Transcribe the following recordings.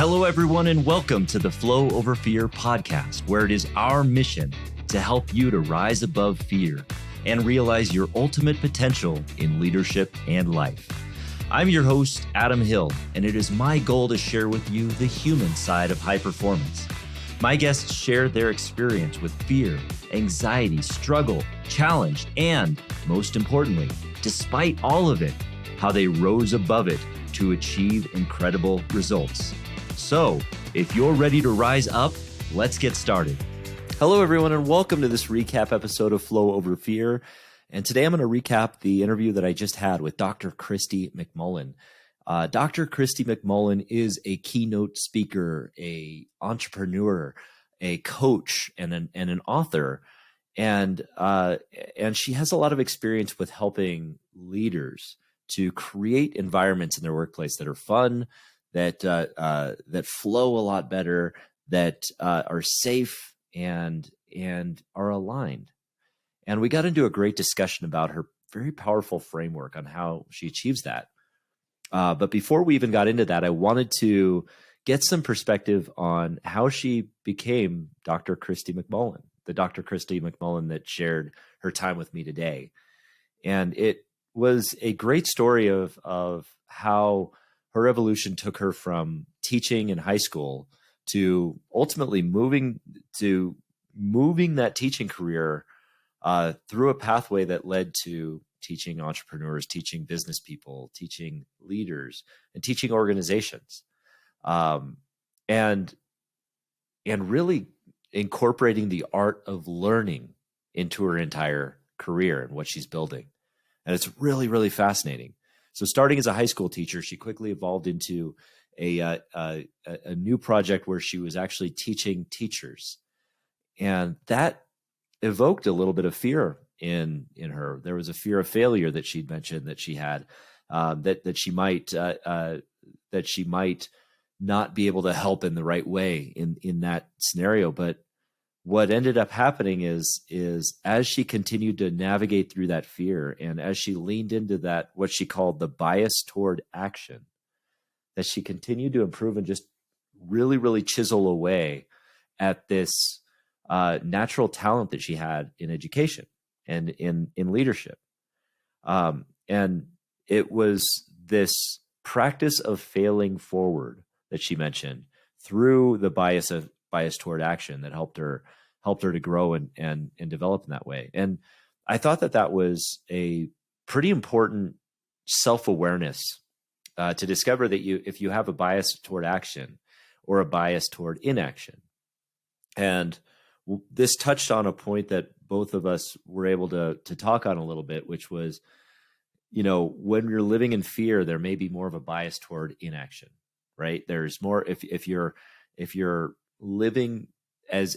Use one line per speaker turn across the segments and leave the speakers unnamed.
Hello, everyone, and welcome to the Flow Over Fear podcast, where it is our mission to help you to rise above fear and realize your ultimate potential in leadership and life. I'm your host, Adam Hill, and it is my goal to share with you the human side of high performance. My guests share their experience with fear, anxiety, struggle, challenge, and most importantly, despite all of it, how they rose above it to achieve incredible results. So, if you're ready to rise up, let's get started. Hello, everyone, and welcome to this recap episode of Flow Over Fear. And today I'm going to recap the interview that I just had with Dr. Christie McMullen. Dr. Christie McMullen is a keynote speaker, a entrepreneur, a coach, and an author. And she has a lot of experience with helping leaders to create environments in their workplace that are fun, that flow a lot better, that are safe and are aligned. And we got into a great discussion about her very powerful framework on how she achieves that. But before we even got into that, I wanted to get some perspective on how she became Dr. Christie McMullen, the Dr. Christie McMullen that shared her time with me today. And it was a great story of how her evolution took her from teaching in high school to ultimately moving that teaching career through a pathway that led to teaching entrepreneurs, teaching business people, teaching leaders, and teaching organizations, and really incorporating the art of learning into her entire career and what she's building. And it's really, really fascinating. So starting as a high school teacher, she quickly evolved into a new project where she was actually teaching teachers. And that evoked a little bit of fear in her. There was a fear of failure that she'd mentioned that she had, that she might not be able to help in the right way in that scenario. But what ended up happening is as she continued to navigate through that fear, and as she leaned into that, what she called the bias toward action, that she continued to improve and just really, really chisel away at this natural talent that she had in education and in leadership. And it was this practice of failing forward that she mentioned through the bias toward action that helped her to grow and develop in that way. And I thought that was a pretty important self-awareness to discover that if you have a bias toward action or a bias toward inaction. And this touched on a point that both of us were able to talk on a little bit, which was, when you're living in fear, there may be more of a bias toward inaction, right? There's more, if you're living as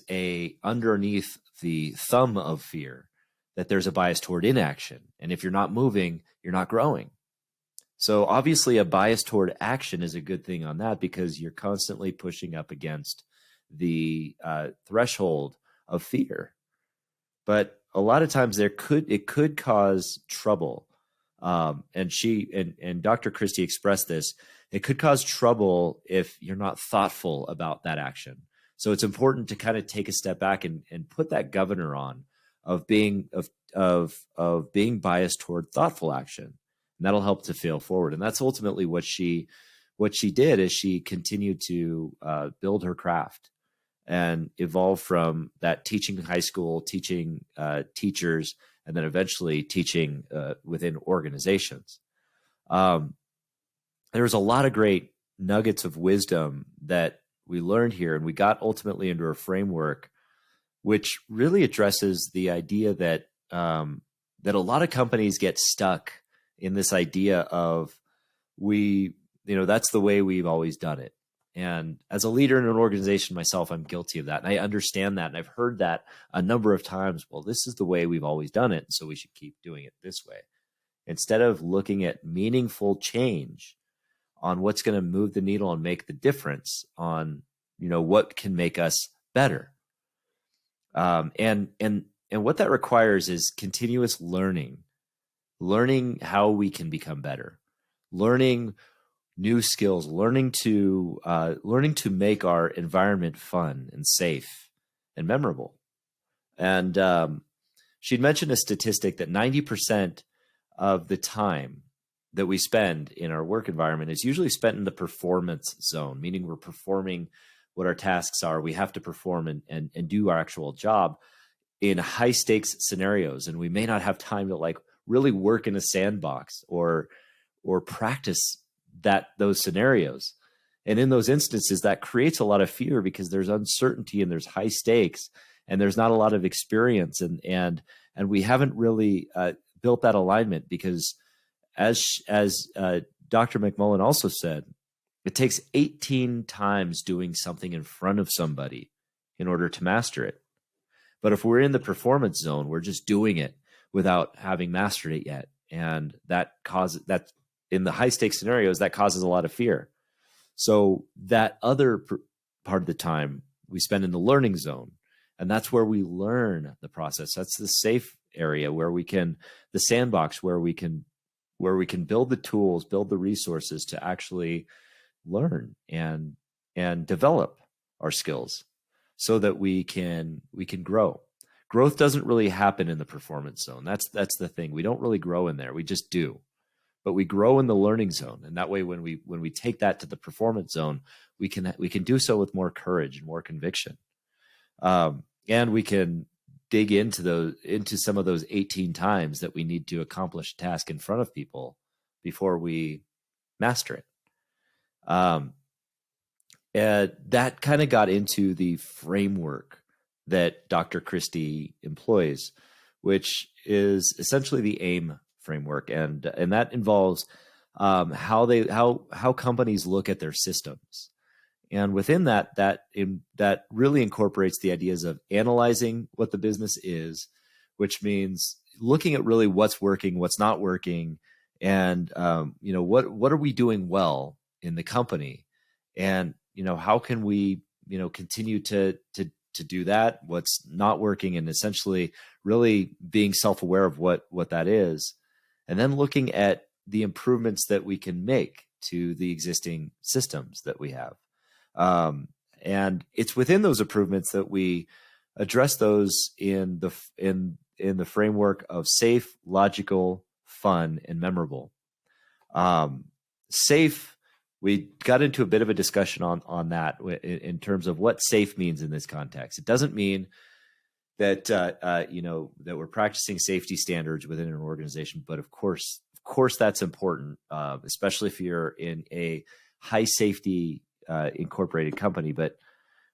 underneath the thumb of fear, that there's a bias toward inaction. And if you're not moving, you're not growing. So obviously a bias toward action is a good thing on that, because you're constantly pushing up against the threshold of fear. But a lot of times it could cause trouble. And Dr. Christie expressed this. It could cause trouble if you're not thoughtful about that action. So it's important to kind of take a step back and put that governor on of being biased toward thoughtful action. And that'll help to fail forward. And that's ultimately what she did, is she continued to build her craft and evolve from that teaching high school, teaching teachers, and then eventually teaching within organizations. There was a lot of great nuggets of wisdom that we learned here, and we got ultimately into a framework which really addresses the idea that a lot of companies get stuck in this idea of that's the way we've always done it. And as a leader in an organization myself, I'm guilty of that. And I understand that. And I've heard that a number of times. Well, this is the way we've always done it, so we should keep doing it this way. Instead of looking at meaningful change on what's going to move the needle and make the difference on, what can make us better. And what that requires is continuous learning how we can become better, learning new skills, learning to make our environment fun and safe and memorable. And she'd mentioned a statistic that 90% of the time that we spend in our work environment is usually spent in the performance zone, meaning we're performing what our tasks are. We have to perform and do our actual job in high stakes scenarios. And we may not have time to like really work in a sandbox or practice those scenarios. And in those instances, that creates a lot of fear because there's uncertainty and there's high stakes and there's not a lot of experience. And we haven't really built that alignment because as Dr. McMullen also said, it takes 18 times doing something in front of somebody in order to master it. But if we're in the performance zone, we're just doing it without having mastered it yet. And that in the high stakes scenarios, that causes a lot of fear. So that other part of the time we spend in the learning zone, and that's where we learn the process. That's the safe area the sandbox where we can build the tools, build the resources to actually learn and develop our skills so that we can grow. Growth doesn't really happen in the performance zone. That's the thing. We don't really grow in there. We just do. But we grow in the learning zone. And that way, when we take that to the performance zone, we can do so with more courage and more conviction. And we can dig into some of those 18 times that we need to accomplish a task in front of people before we master it. And that kind of got into the framework that Dr. Christie employs, which is essentially the AIM framework, and that involves how companies look at their systems. And within that really incorporates the ideas of analyzing what the business is, which means looking at really what's working, what's not working, and what are we doing well in the company, and how can we continue to do that, what's not working, and essentially really being self-aware of what that is, and then looking at the improvements that we can make to the existing systems that we have. And it's within those improvements that we address those in the framework of safe, logical, fun, and memorable. Safe, we got into a bit of a discussion on that in terms of what safe means in this context. It doesn't mean that that we're practicing safety standards within an organization, but of course that's important, especially if you're in a high safety incorporated company. But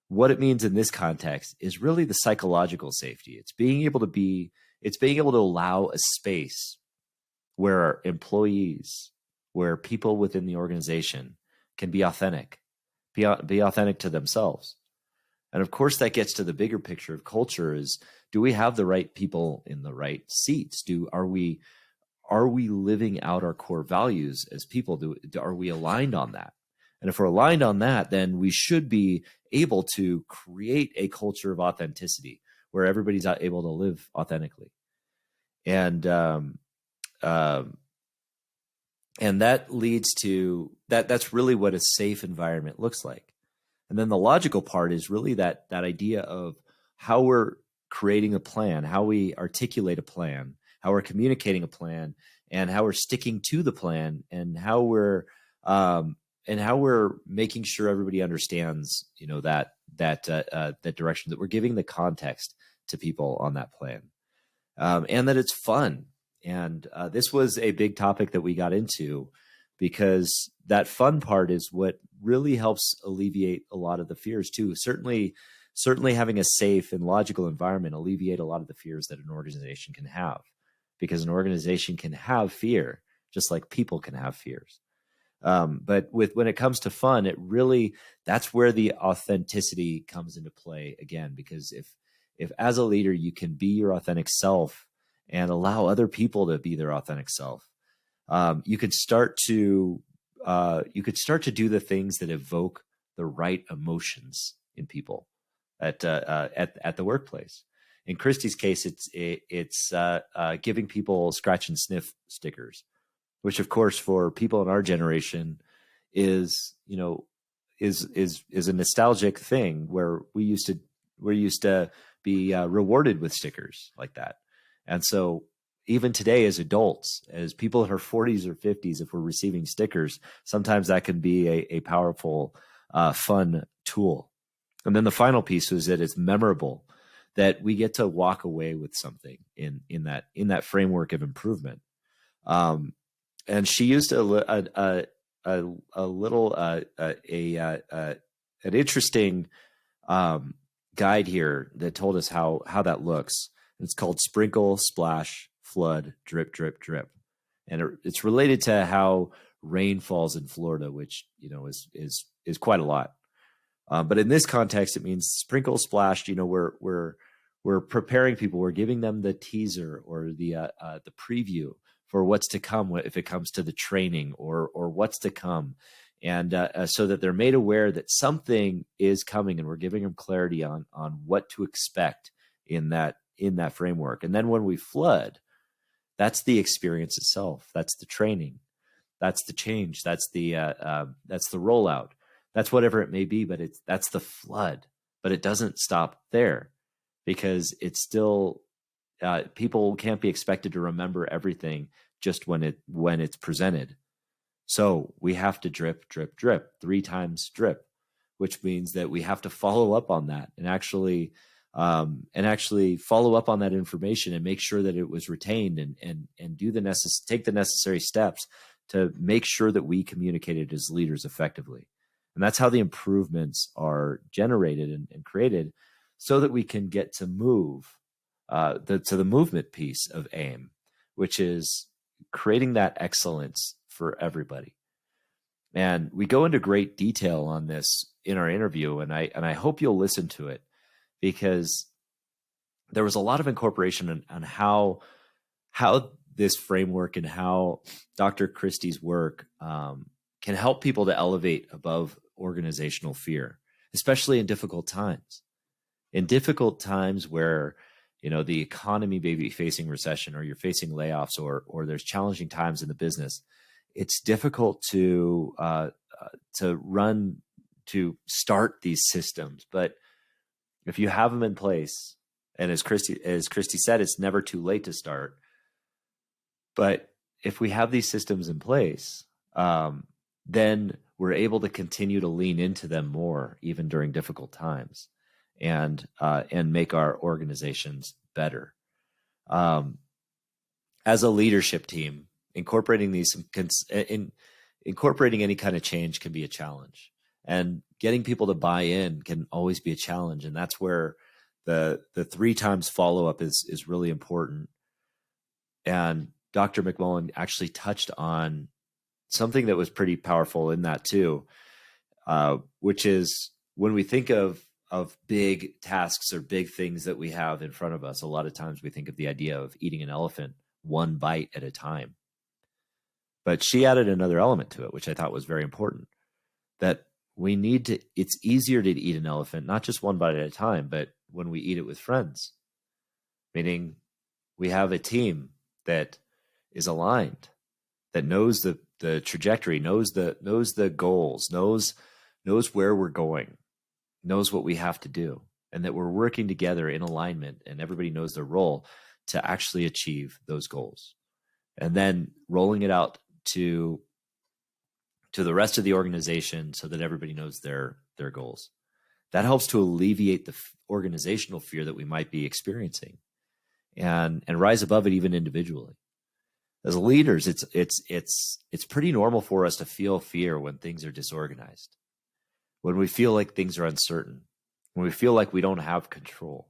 what it means in this context is really the psychological safety. It's being able to allow a space where employees, where people within the organization can be authentic to themselves. And of course, that gets to the bigger picture of culture: is, do we have the right people in the right seats? Are we living out our core values as people? Are we aligned on that? And if we're aligned on that, then we should be able to create a culture of authenticity where everybody's able to live authentically. And that leads to that's really what a safe environment looks like. And then the logical part is really that idea of how we're creating a plan, how we articulate a plan, how we're communicating a plan, and how we're sticking to the plan, and how we're making sure everybody understands, that direction, that we're giving the context to people on that plan, and that it's fun. And this was a big topic that we got into, because that fun part is what really helps alleviate a lot of the fears too. Certainly having a safe and logical environment alleviate a lot of the fears that an organization can have, because an organization can have fear just like people can have fears. But when it comes to fun, that's where the authenticity comes into play again, because if as a leader you can be your authentic self and allow other people to be their authentic self, you could start to do the things that evoke the right emotions in people at the workplace. In Christie's case, it's giving people scratch and sniff stickers, which of course for people in our generation is, is a nostalgic thing where we used to be rewarded with stickers like that. And so even today as adults, as people in our 40s or 50s, if we're receiving stickers, sometimes that can be a powerful, fun tool. And then the final piece is that it's memorable, that we get to walk away with something in that framework of improvement. And she used an interesting guide here that told us how that looks. It's called sprinkle, splash, flood, drip, drip, drip, and it's related to how rain falls in Florida, which is quite a lot. But in this context, it means sprinkle, splash. We're preparing people. We're giving them the teaser or the preview for what's to come if it comes to the training or what's to come, and so that they're made aware that something is coming, and we're giving them clarity on what to expect in that framework. And then when we flood, that's the experience itself. That's the training. That's the change. That's the rollout. That's whatever it may be, but that's the flood. But it doesn't stop there, because it's still people can't be expected to remember everything just when it's presented. So we have to drip, drip, drip, 3 times drip, which means that we have to follow up on that and actually follow up on that information and make sure that it was retained and take the necessary steps to make sure that we communicated as leaders effectively. And that's how the improvements are generated and created, so that we can get to move to the movement piece of AIM, which is creating that excellence for everybody. And we go into great detail on this in our interview, and I hope you'll listen to it, because there was a lot of incorporation on how this framework and how Dr. Christie's work can help people to elevate above organizational fear, especially in difficult times. In difficult times where the economy may be facing recession, or you're facing layoffs, or there's challenging times in the business, it's difficult to start these systems. But if you have them in place, and as Christie said, it's never too late to start. But if we have these systems in place, then we're able to continue to lean into them more, even during difficult times, and make our organizations better. As a leadership team, incorporating any kind of change can be a challenge, and getting people to buy in can always be a challenge. And that's where the 3 times follow-up is really important. And Dr. McMullen actually touched on something that was pretty powerful in that too, which is when we think of big tasks or big things that we have in front of us, a lot of times we think of the idea of eating an elephant one bite at a time. But she added another element to it, which I thought was very important, that it's easier to eat an elephant, not just one bite at a time, but when we eat it with friends, meaning we have a team that is aligned, that knows the trajectory, knows the goals, knows where we're going, knows what we have to do, and that we're working together in alignment, and everybody knows their role to actually achieve those goals. And then rolling it out to the rest of the organization so that everybody knows their goals. That helps to alleviate the organizational fear that we might be experiencing, and rise above it even individually. As leaders, it's pretty normal for us to feel fear when things are disorganized, when we feel like things are uncertain, when we feel like we don't have control.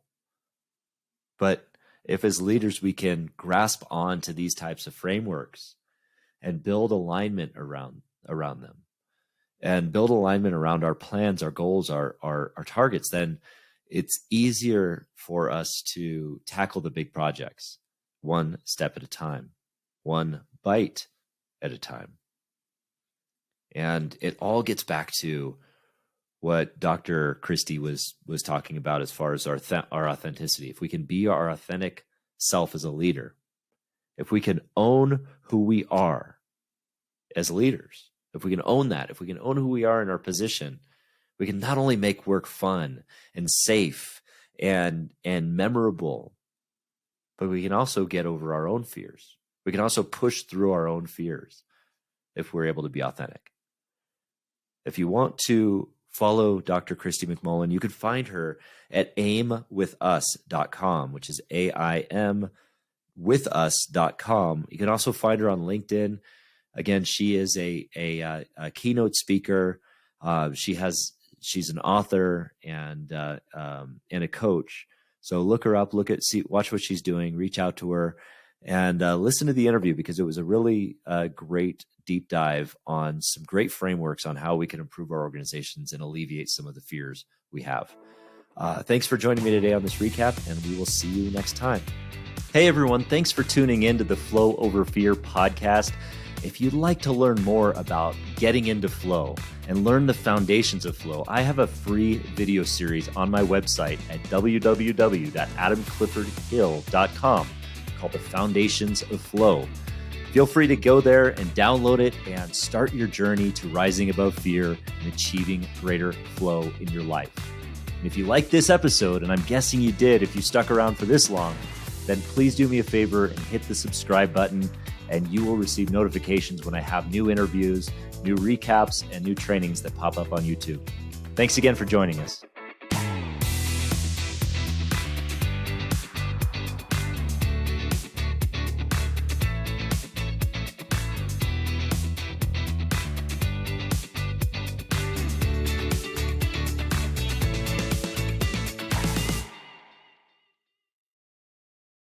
But if as leaders we can grasp on to these types of frameworks and build alignment around them, and build alignment around our plans, our goals, our targets, then it's easier for us to tackle the big projects one step at a time, one bite at a time. And it all gets back to what Dr. Christie was talking about as far as our authenticity. If we can be our authentic self as a leader, if we can own who we are as leaders, if we can own that, if we can own who we are in our position, we can not only make work fun and safe and memorable, but we can also get over our own fears. We can also push through our own fears if we're able to be authentic. If you want to follow Dr. Christie McMullen, you can find her at aimwithus.com, which is AIM withus.com. You can also find her on LinkedIn. Again, she is a keynote speaker. She's an author and a coach. So look her up, watch what she's doing, reach out to her, and listen to the interview, because it was a really great deep dive on some great frameworks on how we can improve our organizations and alleviate some of the fears we have. Thanks for joining me today on this recap, and we will see you next time. Hey everyone, thanks for tuning in to the Flow Over Fear podcast. If you'd like to learn more about getting into flow and learn the foundations of flow, I have a free video series on my website at www.adamcliffordhill.com called The Foundations of Flow. Feel free to go there and download it and start your journey to rising above fear and achieving greater flow in your life. And if you like this episode, and I'm guessing you did if you stuck around for this long, then please do me a favor and hit the subscribe button, and you will receive notifications when I have new interviews, new recaps, and new trainings that pop up on YouTube. Thanks again for joining us.